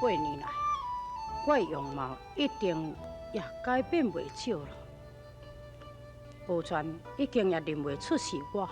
8年来，我的容貌一定也改变袂少了。无全已经也认袂出是我。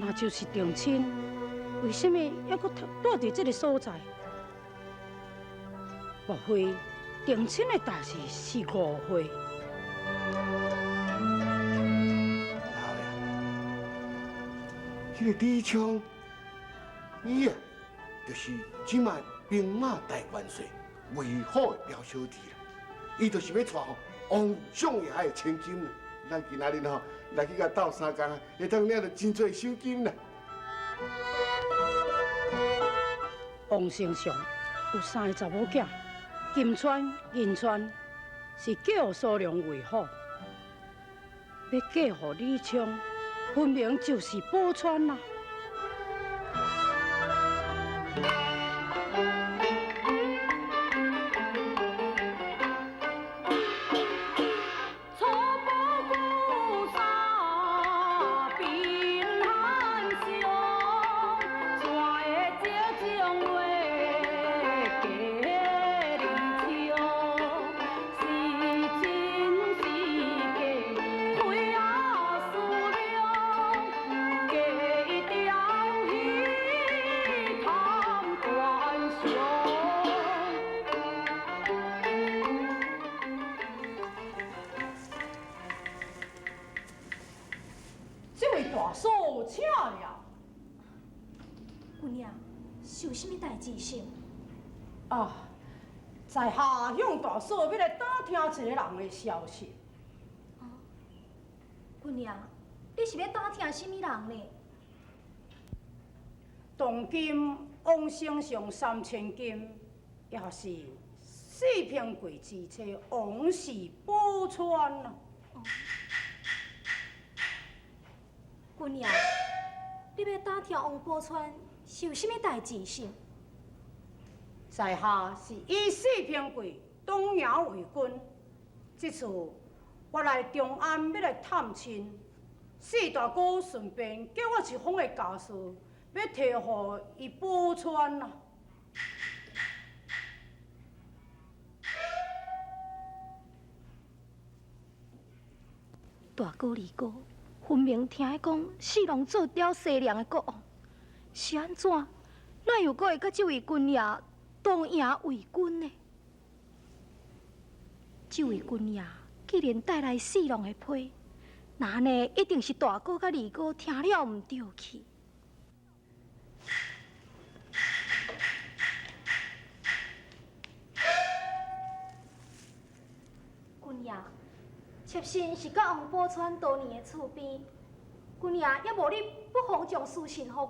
那就是定亲，为什么还阁住伫这个所在？莫非定亲的代志是误会？老爷，这个李昌，伊啊，就是即卖兵马大元帅魏虎的表小弟啦。伊就是要娶王相爷的千金啦。咱今仔日吼来去甲斗三工啊，会当领到真侪赏金啦。王丞相有3个查某囝，金川、银川是叫苏良为虎，要嫁予李昌，分明就是宝钏啦。有甚物代志想？啊，在下向大嫂要来打听一个人的消息。哦，姑娘，你是要打听甚物人呢？当今王丞相3000金，也是4平贵之妻王氏宝钏啊。哦，姑娘，你要打听王宝钏是有甚物代志想？在下是以4平贵东衙为君，这次我来中安要来探亲，四大哥顺便叫我一封的家书，要提予伊宝钏啊。大哥二哥分明听讲四郎做刁西凉的国王，是安怎？哪有阁会甲这位君爷东衙为君呢？这位君爷既然带来四郎的批，那呢一定是大哥甲二哥听了唔对去。君爷，妾身是甲王宝钏多年的厝边，君爷也无你不妨将书信予我，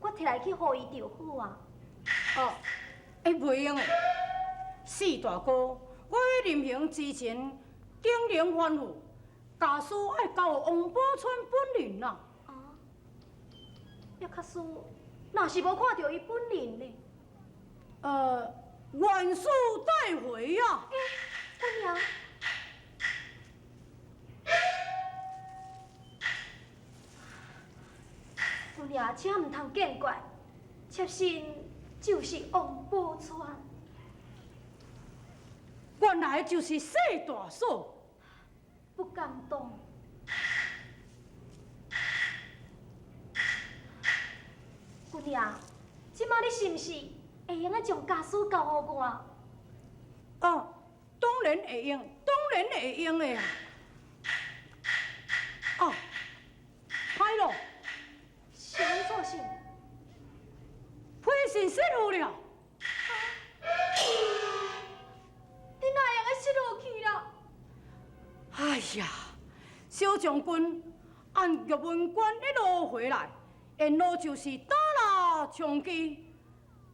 我摕来去予伊就好啊。哦，袂用诶，四大哥，我喺临行之前经灵吩咐，家书爱交予王宝钏本人啦。啊，叶卡书若是无看到伊本人呢？元书带回啊。君爷。君爷，请唔通见怪，妾身就是王宝钏。原来就是四大嫂，不敢当。君爷，即摆你是毋是会用啊将家书交予我？哦，当然会用，当然会用的啊。哦，歹咯。是安怎是？批信失落了。你哪样个失落去了？哎呀，小将军按玉文关一路回来，沿路就是打蜡枪击，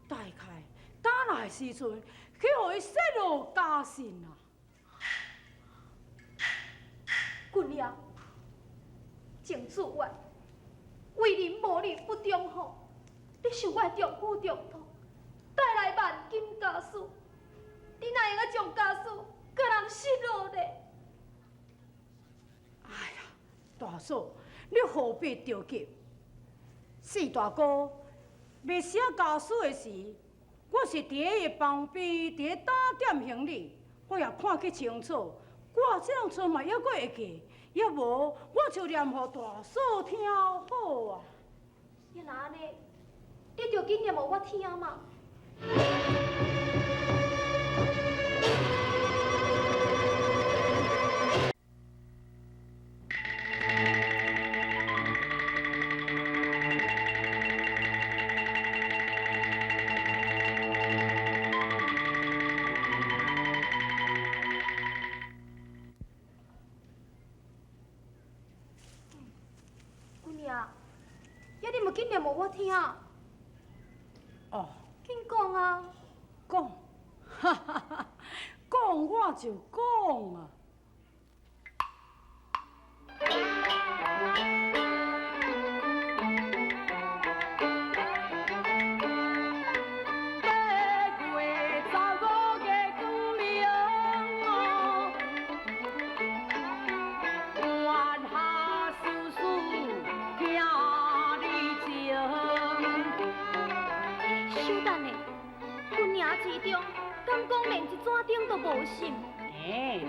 大概打蜡的时阵，去互伊失落家信啊。君爷，请自愿，为人无你不忠厚，你受我丈夫重托，带来万金家属，你哪会个将家属个人失落呢？哎呀，大嫂，你何必着急？四大哥要写家书的时，我是伫伊的旁边，伫咧打点行李，我也看去清楚。我这样做嘛，抑阁会记，要无我就念互大嫂听好啊。要若安尼，你着紧念互我听嘛。紧念互我听。哦，紧讲啊！讲，哈哈哈，讲我就讲啊。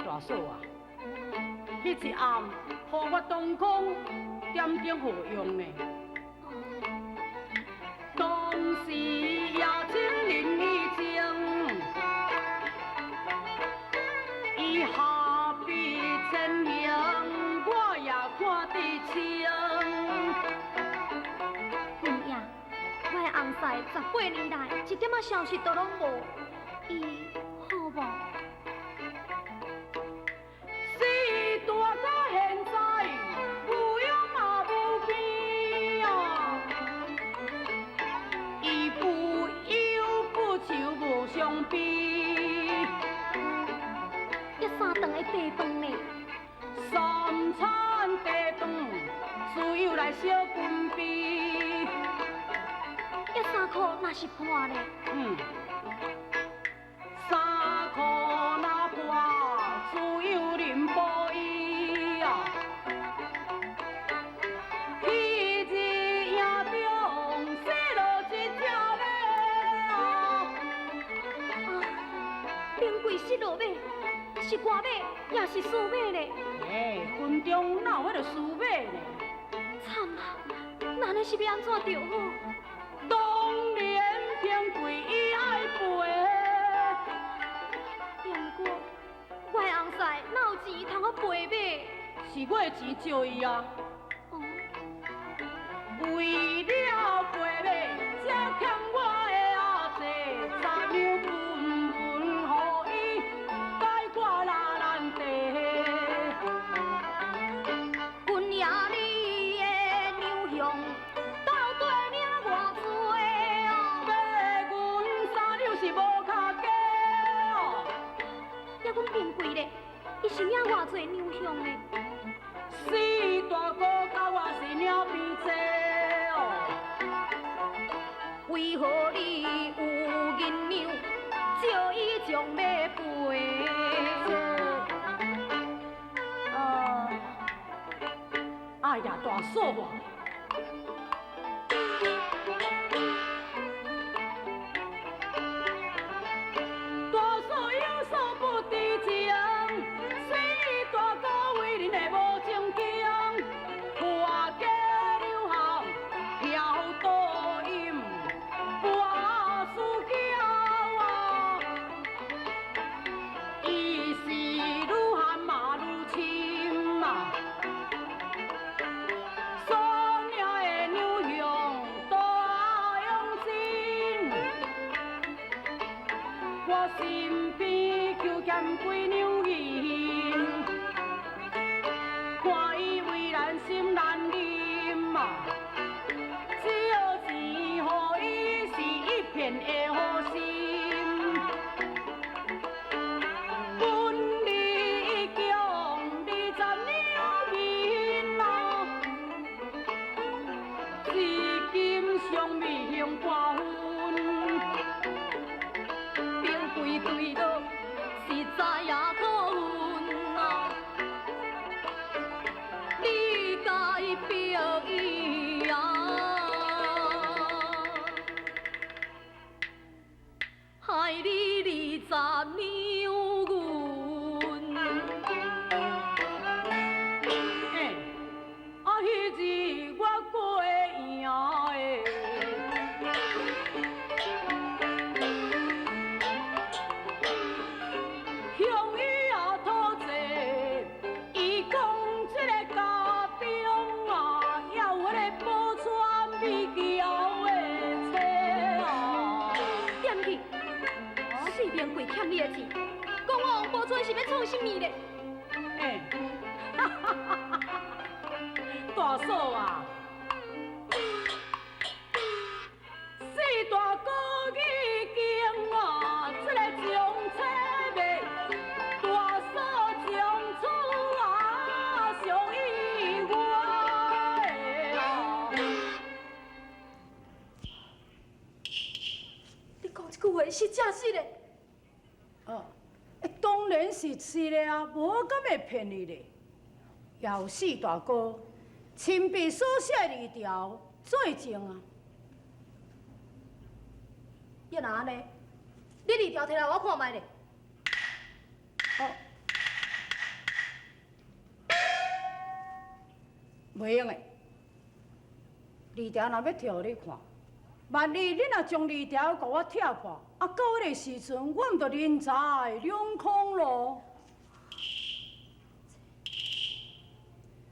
大嫂啊，迄一暗，互我东空点点好用呢。当时也请林以情，伊下笔千行，我也看得清。凤爷，我的翁婿18年来一点仔消息都拢无，伊好无？地饭呢？三餐地饭，只有来小军备。一3箍那是破呢？3箍那破，只有林宝伊啊。迄日夜中洗落一只马啊！冰柜失落马。是官马，也是私马呢。军中哪有迄个私马呢？惨啊！那呢是要安怎着好？当然平贵伊爱赔。不过，我的翁婿哪有钱通我赔马？是我的钱借伊啊。为了赔马，才欠我的阿姐3两分文互伊。我拉兰地，阮爷你的娘兄斗对命偌多哦，买阮3两是无卡价哦。也阮平贵咧，伊是领偌济娘兄咧？四大哥甲我是领边济哦，为何你有银两，借伊将马赔？哎呀，大嫂啊！大嫂有所不知情，四大哥为恁的无正经，破家流行，飘多音，跋输娇啊！伊是愈喊嘛愈亲嘛。我身边求欠几两银，看伊为咱心难忍嘛，借钱互伊是一片的好心，本利强20两银啊，对路实在也可恨啊！你该表伊啊，害你20年冤。迄日我过赢的。乡伊也讨债，伊讲这个家中啊，也有迄个保全美娇的妻啊。点去，四边跪欠你的钱，讲我王宝钏是要创什么咧？哈哈哈哈！大嫂啊，四大哥已经啊，这个将车卖，大嫂将厝啊上意外啊！你讲这句话是真实的？当然是是的啊，无我敢会骗你咧。要四大哥亲笔所写字条作证啊！要哪安尼？你字条摕来我看卖咧。哦，袂用的。字条若要摕互你看，万一你若将字条甲我拆破，啊，到迄个时阵，我毋着人财两空咯。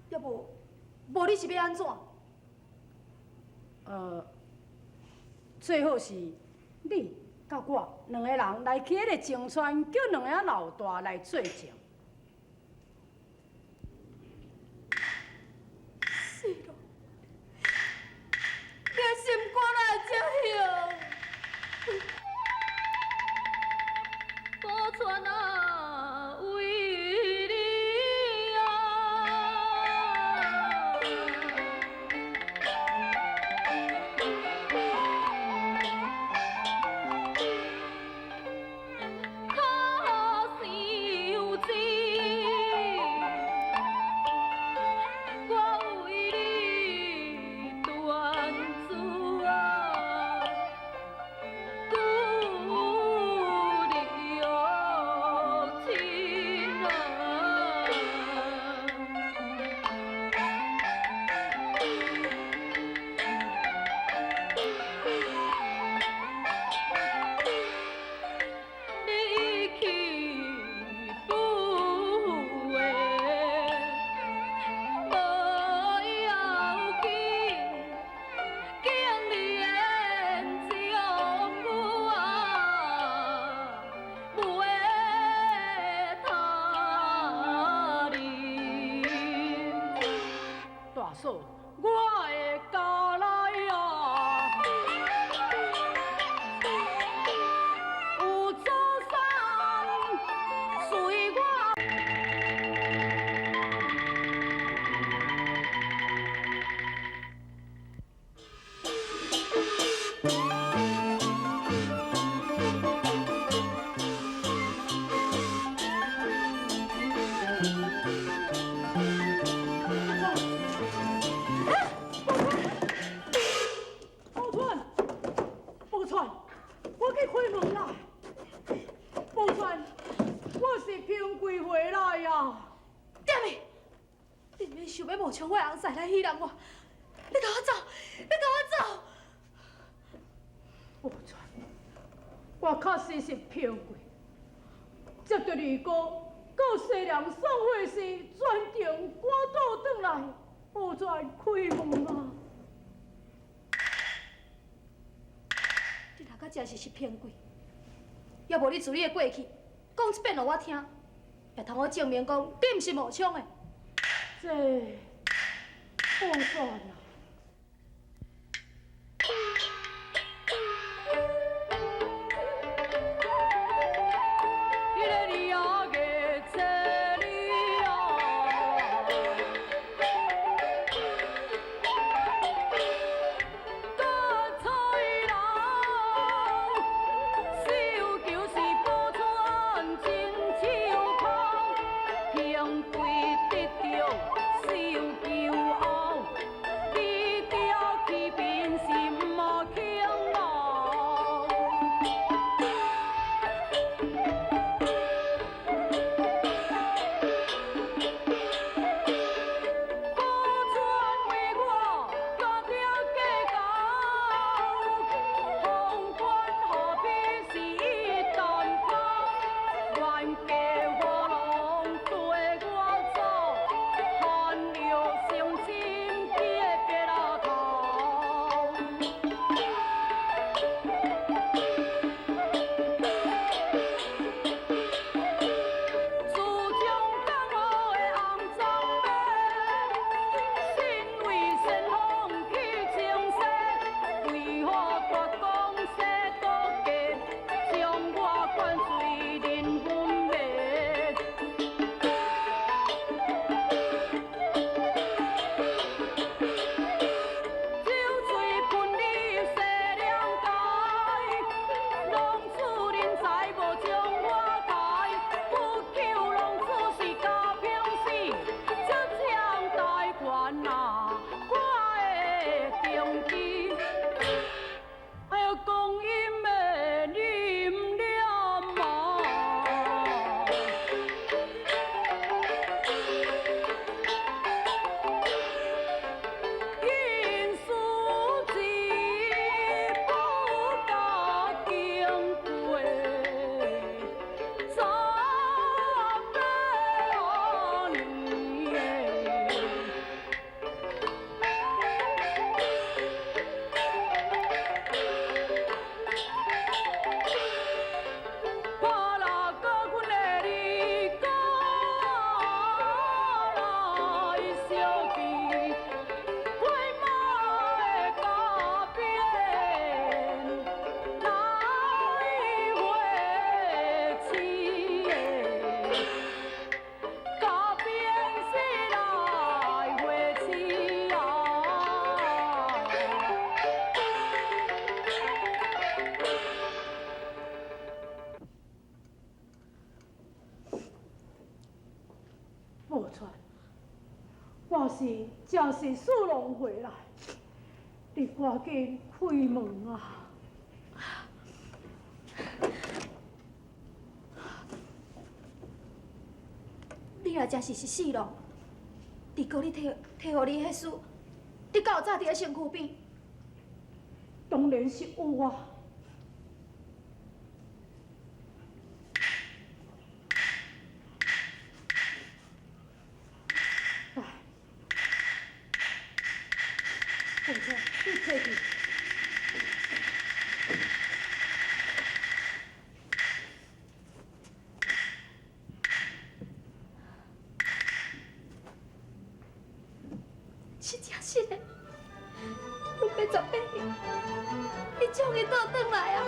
要无你是要安怎？最好是你甲我两个人来去迄个证川，叫两个老大来作证。是咯，你的心肝哪会这样？宝钏啊，为你啊，靠受罪，我为你断子啊，故里有情啊。你去不回，无要紧，经年将我啊，袂他人。大嫂，我会交来啊。有祖上随我。宝钏，我去开门啦！宝钏，我是平贵回来呀。点的，你免想要冒充我的红婿来戏弄我，你甲我走，你甲我走！宝钏，我确实是平贵，接着二哥到西凉送货时，专程赶倒转来。宝钏开门啊！你若甲真是骗鬼，要无你自你的过去讲一遍互我听，也通我证明讲你毋是冒充的。这宝钏啊！迄个二阿月初二啊，到菜楼，小求是宝钏。我是正是速龙回来，你赶紧开门啊！你若真是四龙，二哥你摕互你迄书，你敢有早伫咧身躯边？当然是有啊。来，你摕去。是真是的，我要18年，你终于倒转来啊！